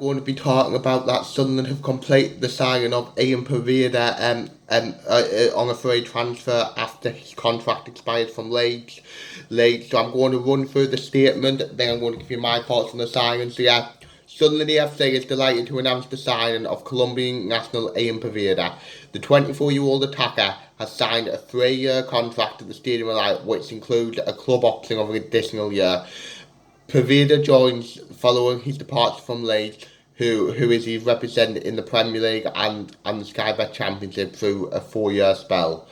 Going to be talking about that Sunderland have completed the signing of Ian Poveda on a free transfer after his contract expired from Leeds. So I'm going to run through the statement, then I'm going to give you my thoughts on the signing. So yeah, Sunderland EFC is delighted to announce the signing of Colombian national Ian Poveda. The 24-year-old attacker has signed a 3-year contract at the Stadium of Light, which includes a club option of an additional year. Poveda joins following his departure from Leeds, who is he represented in the Premier League and the Sky Bet Championship through a 4-year spell.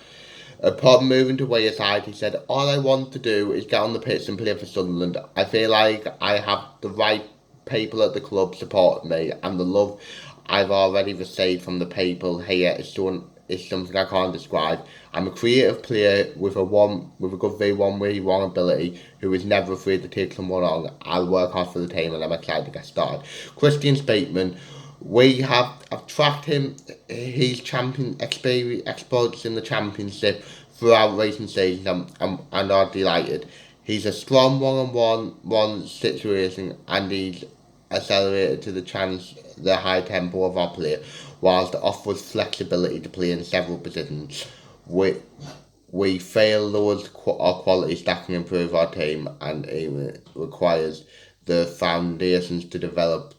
Upon moving to Wayside, he said, "All I want to do is get on the pitch and play for Sunderland. I feel like I have the right people at the club supporting me, and the love I've already received from the people here is something I can't describe. I'm a creative player with a good V1 ability who is never afraid to take someone on. I'll work hard for the team and I'm excited to get started." Christian Speakman, we have tracked him, his champion exploits in the championship throughout recent seasons and are delighted. He's a strong one-on-one situation and he's accelerated to the high tempo of our play, whilst offers flexibility to play in several positions. We feel those are qualities that can improve our team, and it requires the foundations to develop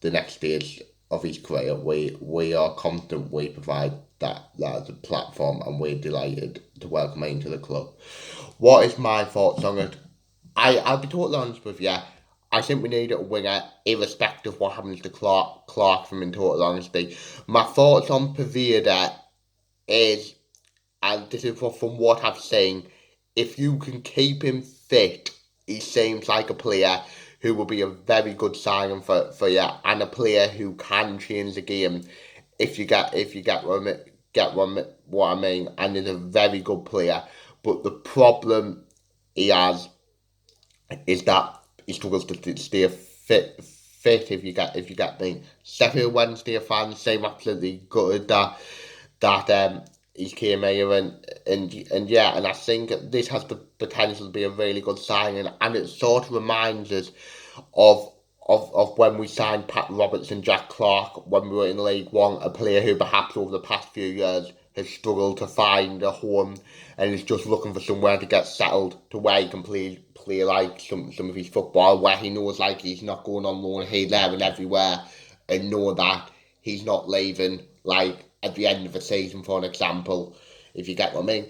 the next stage of his career. We are confident we provide that as a platform, and we're delighted to welcome him to the club. What is my thoughts on it? I'll be totally honest with you. I think we need a winger, irrespective of what happens to Clark from in total honesty. My thoughts on Poveda is, and this is from what I've seen, if you can keep him fit, he seems like a player who will be a very good signing for you, and a player who can change the game if you get what I mean, and is a very good player. But the problem he has is that he struggles to stay fit if you get me. Sheffield Wednesday fans seem absolutely gutted that he came here and yeah, and I think this has the potential to be a really good signing, and it sort of reminds us of when we signed Pat Roberts and Jack Clark when we were in League One, a player who perhaps over the past few years has struggled to find a home and is just looking for somewhere to get settled, to where he can play like some of his football, where he knows like he's not going on loan here, there and everywhere, and know that he's not leaving like at the end of a season, for an example, if you get what I mean.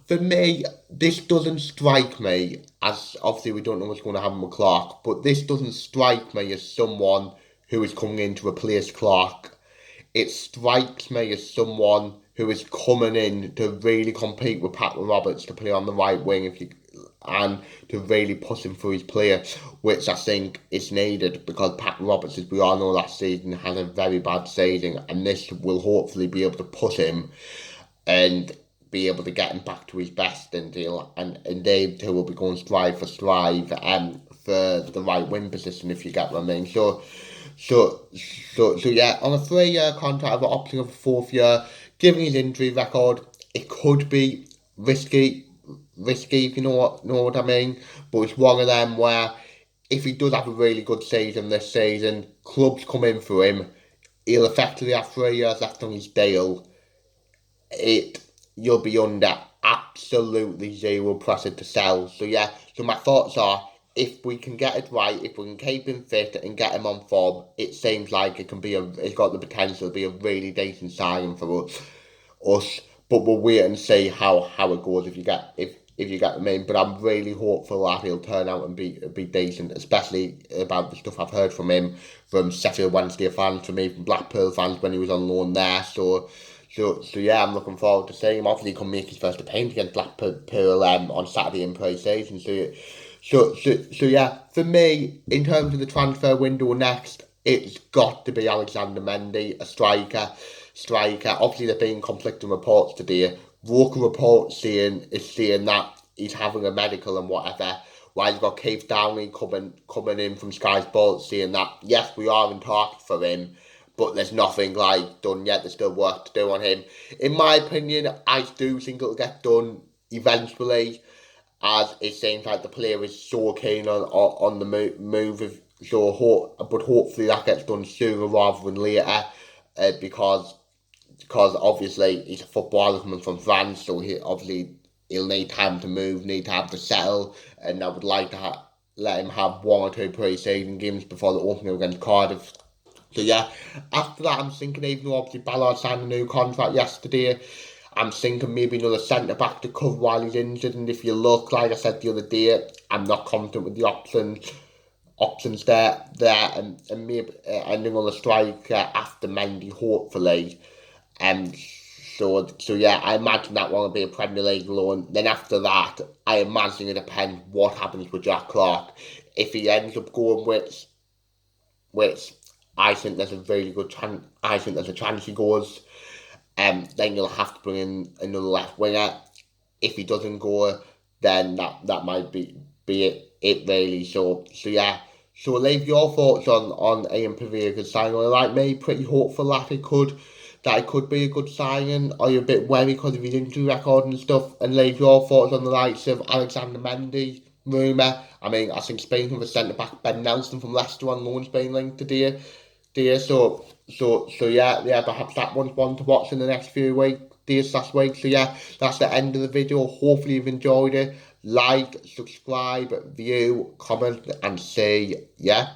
For me, this doesn't strike me as, obviously we don't know what's going to happen with Clark, but this doesn't strike me as someone who is coming in to replace Clark. It strikes me as someone who is coming in to really compete with Pat Roberts to play on the right wing, and to really push him through his player, which I think is needed, because Pat Roberts, as we all know, last season had a very bad season, and this will hopefully be able to push him and be able to get him back to his best, and they two will be going strive for the right wing position, if you get what I mean. So yeah, on a 3-year contract with an option of a 4th year, given his injury record, it could be risky, if you know what I mean. But it's one of them where if he does have a really good season this season, clubs come in for him, he'll effectively have 3 years left on his deal. You'll be under absolutely zero pressure to sell. So yeah, so my thoughts are, if we can get it right, if we can keep him fit and get him on form, it seems like it's got the potential to be a really decent signing for us. But we'll wait and see how it goes, if you get what I mean. But I'm really hopeful that he'll turn out and be decent, especially about the stuff I've heard from him, from Sheffield Wednesday fans, from even Blackpool fans when he was on loan there. So yeah, I'm looking forward to seeing him. Obviously, he can make his first appearance against Blackpool on Saturday in pre-season. So yeah, for me, in terms of the transfer window next, it's got to be Alexander Mendy, a striker. Obviously, there have been conflicting reports today. Local reports saying that he's having a medical and whatever. While you've got Keith Downey coming in from Sky Sports saying that yes, we are in talks for him, but there's nothing like done yet. There's still work to do on him. In my opinion, I do think it'll get done eventually, as it seems like the player is so keen on the move but hopefully that gets done sooner rather than later, because obviously he's a footballer coming from France, so he'll need time to move, need time to settle, and I would like to let him have one or two pre-season games before the opening against Cardiff. So yeah, after that I'm thinking, even though obviously Ballard signed a new contract yesterday, I'm thinking maybe another centre back to cover while he's injured. And if you look, like I said the other day, I'm not confident with the options there, and maybe another striker after Mendy, hopefully. Um, so yeah, I imagine that one will be a Premier League loan. Then after that, I imagine it depends what happens with Jack Clark. If he ends up going with I think there's a very good chance. I think there's a chance he goes. Then you'll have to bring in another left winger. If he doesn't go, then that might be it really. So yeah. So leave your thoughts on Ian Paveda's signing. Like me, pretty hopeful that it could be a good signing. Are you a bit wary because of his injury record and stuff? And leave your thoughts on the likes of Alexander Mendy rumour. I mean, I think Spain have a centre back, Ben Nelson from Leicester on loan, Spain linked today. So yeah. Perhaps that one's one to watch in the next few days last week. So yeah, that's the end of the video. Hopefully you've enjoyed it. Like, subscribe, view, comment, and say yeah.